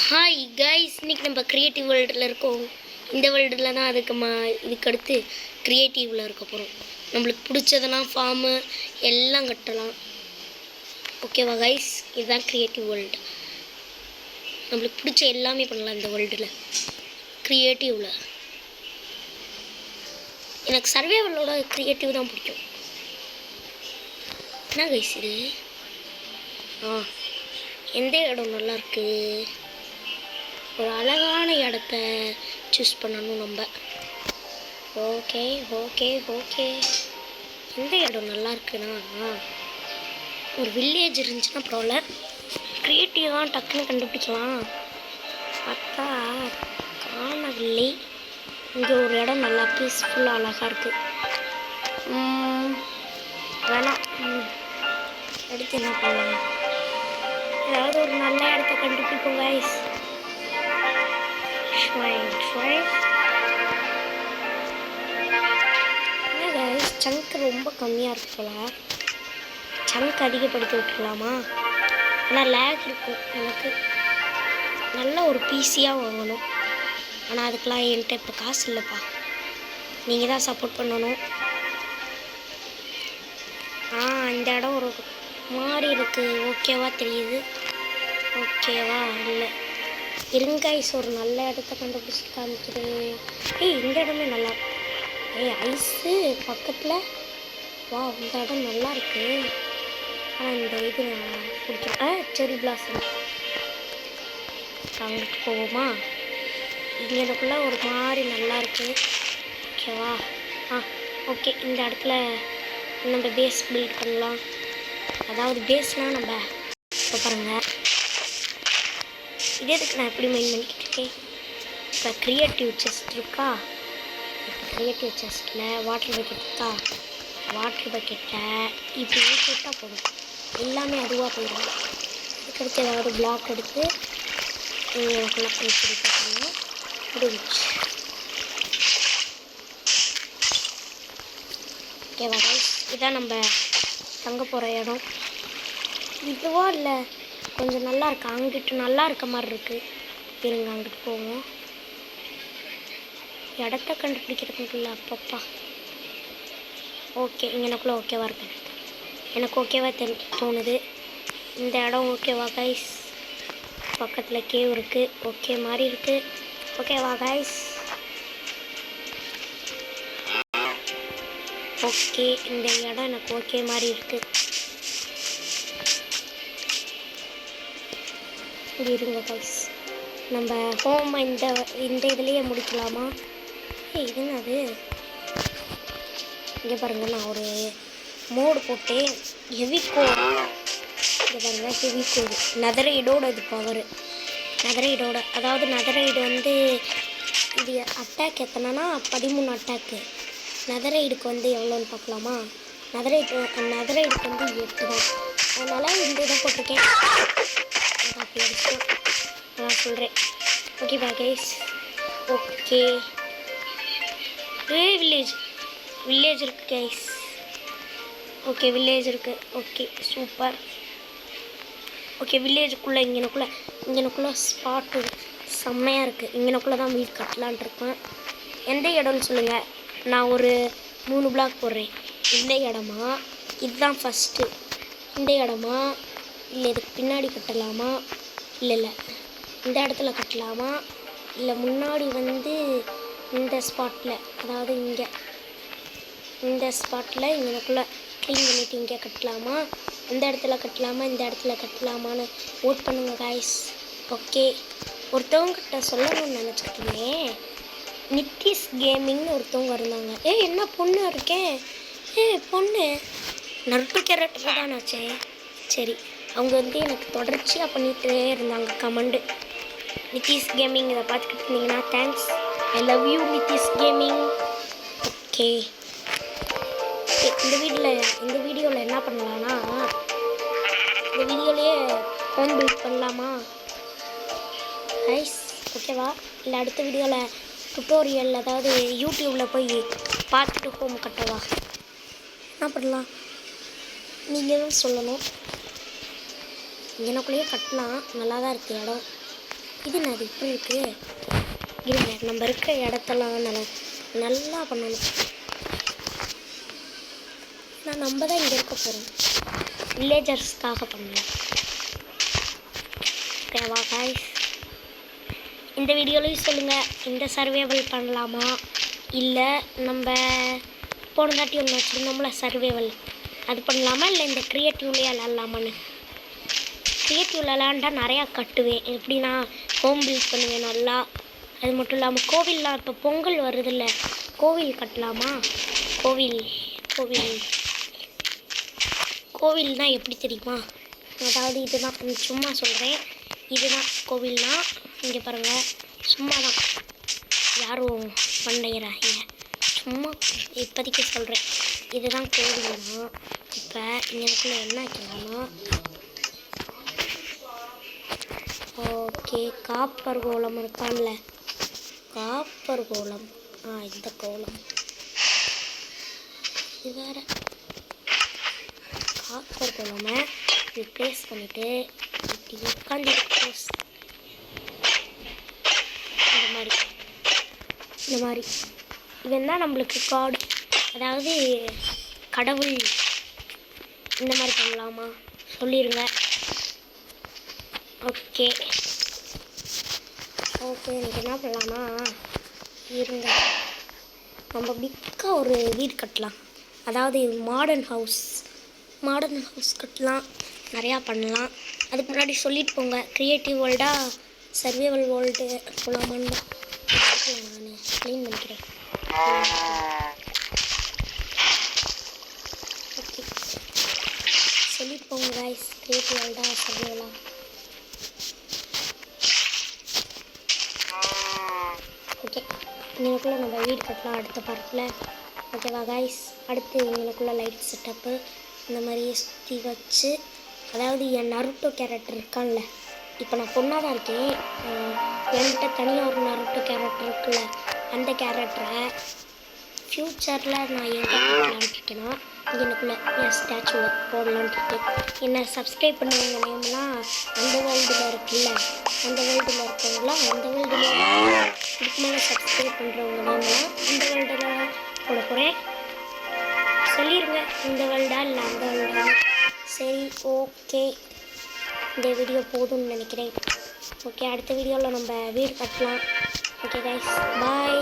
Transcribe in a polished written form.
Hi guys, இன்னைக்கு நம்ம creative வேர்ல்டில் இருக்கோம். இந்த வேர்ல்டில் தான் இதுக்கு அடுத்து கிரியேட்டிவில் இருக்க போகிறோம். நம்மளுக்கு பிடிச்சதெல்லாம் ஃபார்மு எல்லாம் கட்டலாம். ஓகேவா கைஸ், இதுதான் கிரியேட்டிவ் வேர்ல்டு. நம்மளுக்கு பிடிச்ச எல்லாமே பண்ணலாம் இந்த வேர்ல்டில் கிரியேட்டிவில். எனக்கு சர்வைவலோட கிரியேட்டிவ் தான் பிடிக்கும். என்ன கைஸ் இது? எந்த இடம் நல்லாயிருக்கு? ஒரு அழகான இடத்த சூஸ் பண்ணணும் நம்ம. ஓகே ஓகே ஓகே எந்த இடம் நல்லா இருக்குன்னா, ஒரு வில்லேஜ் இருந்துச்சுன்னா பரவாயில்ல. க்ரியேட்டிவாக டக்குன்னு கண்டுபிடிக்கலாம். பார்த்தா காணவில்லை. இங்கே ஒரு இடம் நல்லா பீஸ்ஃபுல்லாக அழகாக இருக்குது. வேணாம், அடுத்து என்ன பண்ணலாம்? ஏதாவது ஒரு நல்ல இடத்த கண்டுபிடிப்போம் கைஸ். சங்க் ரொம்ப கம்மியாக இருக்கு போல. சங்க் அதிகப்படுத்தி விட்டுருலாமா? ஆனால் லேக் இருக்கும். எனக்கு நல்ல ஒரு பிசியாக வாங்கணும். ஆனால் அதுக்கெலாம் என்கிட்ட இப்போ காசு இல்லைப்பா. நீங்கள் தான் சப்போர்ட் பண்ணணும். இந்த இடம் ஒரு மாதிரி இருக்குது. ஓகேவா தெரியுது? ஓகேவா இல்லை இருங்காய்ஸ், ஒரு நல்ல இடத்த கண்டுபிடிச்சி காமிக்கிறேன். இந்த இடமே நல்லா. ஐஸு பக்கத்தில். வா, இந்த இடம் நல்லா இருக்கு. ஆனால் இந்த இது பிடிக்கும். செரி பிளாசம் அங்கிட்டு போவோமா? இங்கே எனக்குள்ள ஒரு மாதிரி நல்லா இருக்கு. ஓகேவா? ஓகே, இந்த இடத்துல நம்ம பேஸ் பில்ட் பண்ணலாம். அதாவது பேஸ்னால் நம்ம இப்போ பாருங்கள், இதே இதுக்கு நான் எப்படி மைண்ட் பண்ணிக்கிட்டு இருக்கேன். இப்போ க்ரியேட்டிவ் செஸ்ட் இருக்கா? இப்போ க்ரியேட்டிவ் செஸ்ட்டில் வாட்டர் பக்கெட் இருக்கா? வாட்டர் பக்கெட்டில் இப்படி போட்டால் போதும், எல்லாமே அதுவாக போயிடும். அதுக்கடுத்து ஏதாவது பிளாக் எடுத்து எனக்குலாம் இப்படி போட்டோம்னா முடிஞ்சிச்சு. ஓகேவா கைஸ், இதான் நம்ம தங்க போகிற இடம். இதுவா இல்லை, கொஞ்சம் நல்லா இருக்கு. அங்கிட்டு நல்லா இருக்க மாதிரி இருக்குது. இருங்க, அங்கிட்டு போவோம். இடத்த கண்டுபிடிக்கிறதுக்குள்ள அப்பப்பா. ஓகே, இங்கே எனக்குள்ளே ஓகேவா இருக்கு. எனக்கு ஓகேவா தோணுது. இந்த இடம் ஓகேவா கைஸ்? பக்கத்தில் கேவ் இருக்குது. ஓகே மாதிரி இருக்குது. ஓகேவா கைஸ்? ஓகே, இந்த இடம் எனக்கு ஓகே மாதிரி இருக்குது. இருங்க கைஸ், நம்ம ஹோம் இந்த இதுலேயே முடிக்கலாமா? இதுன்னு அது இங்கே பாருங்கள், நான் ஒரு மோடு போட்டேன். ஹெவி கோடு. இங்கே பாருங்கள், ஹெவி கோடு. நெதரைடோட இது பவரு. நெதரைடோட, அதாவது நெதரைடு வந்து இது அட்டாக் எத்தனைனா 13 அட்டாக்கு. நெதரைடுக்கு வந்து எவ்வளோன்னு பார்க்கலாமா? நெதரைடுக்கு வந்து 8 தான். அதனால் இந்த இதை போட்டிருக்கேன். அப்படி அடிச்சுக்கலாம் நான் சொல்கிறேன். ஓகேவா கைஸ்? ஓகே, வில்லேஜ் இருக்குது கைஸ். ஓகே, வில்லேஜ் இருக்குது. Okay, super. ஓகே, வில்லேஜுக்குள்ளே இங்கனக்குள்ளே ஸ்பாட்டு செம்மையாக இருக்குது. இங்கனக்குள்ளே தான் வீடு கட்டலான்ட்டு இருக்கேன். எந்த இடம்னு சொல்லுங்கள், நான் ஒரு 3 பிளாக் போடுறேன். இந்த இடமா? இதுதான் ஃபஸ்ட்டு. இந்த இடமா இல்லை இதுக்கு பின்னாடி கட்டலாமா? இல்லை இந்த இடத்துல கட்டலாமா? இல்லை முன்னாடி வந்து இந்த ஸ்பாட்டில், அதாவது இங்கே இந்த ஸ்பாட்டில் இங்கனக்குள்ளே க்ளீன் பண்ணிவிட்டு இங்கே கட்டலாமா? இந்த இடத்துல கட்டலாமா? இந்த இடத்துல கட்டலாமான்னு ஓட் பண்ணுங்கள் காய்ஸ். ஓகே, ஒருத்தவங்கிட்ட சொல்லணும்னு நினச்சிக்கிட்டீங்க. நித்திஸ் கேமிங்னு ஒருத்தவங்க இருந்தாங்க. என்ன பொண்ணு இருக்கேன்? பொண்ணு நருட்டு கேரக்டர் தான் ஆச்சே. சரி, அவங்க வந்து எனக்கு தொடர்ச்சியாக பண்ணிகிட்டே இருந்தாங்க கமெண்டு. நித்திஸ் கேமிங் இதை பார்த்துக்கிட்டு இருந்தீங்கன்னா thanks. I love you Nithis gaming. Okay, இந்த வீடியோவில் என்ன பண்ணலான்னா, இந்த வீடியோலேயே ஹோம் பில்ட் பண்ணலாமா ஐஸ்? ஓகேவா? இல்லை அடுத்த வீடியோவில் டுட்டோரியல், அதாவது யூடியூப்பில் போய் பார்த்துட்டு ஹோம் கட்டவா? என்ன பண்ணலாம்? நீங்கள் தான் சொல்லணும். எனக்குள்ளேயே கட்டலாம். நல்லா தான் இருக்குது இடம். இது என்னது இப்படி இருக்குது? இருங்க, நம்ம இருக்கிற இடத்தெல்லாம் நல்லா பண்ணணும். ஏன்னா நம்ம தான் இங்கே இருக்க போகிறோம், வில்லேஜர்ஸ்க்காக பண்ணலாம். ஓகேவா காய்ஸ்? இந்த வீடியோலையும் சொல்லுங்கள், இந்த சர்வைவல் பண்ணலாமா, இல்லை நம்ம போன தாட்டி ஒன்று வச்சுருந்தோம்ல சர்வைவல், அது பண்ணலாமா, இல்லை இந்த க்ரியேட்டிவ்லேயே விளாட்லாமான்னு. க்ரியேட்டிவ் விளாண்டா நிறையா கட்டுவேன். எப்படின்னா ஹோம் பில்ட் பண்ணுவேன் நல்லா. அது மட்டும் இல்லாமல் கோவில்லாம் இப்போ பொங்கல் வருதில்ல, கோவில் கட்டலாமா? கோவில்னால் எப்படி தெரியுமா? அதாவது இதுதான், சும்மா சொல்கிறேன், இதுதான் கோவில்னா. இங்கே பாருங்கள், சும்மா தான், யாரும் பண்ணிடுறாங்க, சும்மா இப்போதைக்கு சொல்கிறேன். இதுதான் கோவில்னா. இப்போ இங்கேக்குள்ளே என்ன வைக்கலாம்னா, ஓகே காப்பர் கோலம் இருக்கான்ல, காப்பர் கோலம், இந்த கோலம் இது வேறு. காப்பர் கோலமை ரிப்ளேஸ் பண்ணிவிட்டு இப்படி உட்காந்து இந்த மாதிரி இவன் தான் நம்மளுக்கு காடு, அதாவது கடவுள். இந்த மாதிரி பண்ணலாமா சொல்லிடுங்க. ஓகே எனக்கு என்ன பண்ணலான்னா, இருங்க, நம்ம பிக்காக ஒரு வீடு கட்டலாம். அதாவது மாடர்ன் ஹவுஸ் கட்டலாம், நிறையா பண்ணலாம். அதுக்கு முன்னாடி சொல்லிட்டு போங்க, க்ரியேட்டிவ் வேர்ல்டா சர்வைவல் வேர்ல்டு போகலாமான்னு நான் க்ளீன் பண்ணிக்கிறேன். ஓகே சொல்லிட்டு போங்க கைஸ், க்ரியேட்டிவ் வேர்ல்டா சர்வைவலா. ஓகே இங்கனுக்குள்ளே நம்ம வீடு கட்டலாம் அடுத்த பார்ட்டில். ஓகேவா கைஸ்? அடுத்து இங்கனுக்குள்ளே லைட் செட்டப்பு இந்த மாதிரியே சுற்றி வச்சு, அதாவது என் நருட்டோ கேரக்டர் இருக்கான்ல, இப்போ நான் பொண்ணாக தான் இருக்கேன், என்கிட்ட தனியாக ஒரு நருட்டோ கேரக்டர் இருக்குல்ல, அந்த கேரக்டரை ஃப்யூச்சரில் நான் எங்கே போடலான்ட்டு இருக்கேன்னா, இங்கனுக்குள்ளே என் ஸ்டாச்சுவை போடலான்ட்டு இருக்கேன். என்னை சப்ஸ்கிரைப் பண்ணுவவங்க நேம்லாம் அந்த வேர்ல்டில் இருக்குல்ல, அந்த வேர்ல்டில் இருக்கவங்களாம் அந்த வேர்ல்டில் இதுக்கு மேலே சப்ஸ்கிரைப் பண்ணுறவங்க நேம்லாம் அந்த வேர்ல்டில் போட போகிறேன். சொல்லிடுங்க இந்த வேர்ல்டா இல்லை அந்த வேர்ல்டா. சரி ஓகே, இந்த வீடியோ போதும்னு நினைக்கிறேன். ஓகே அடுத்த வீடியோவில் நம்ம வீடு கட்டலாம். Okay guys bye.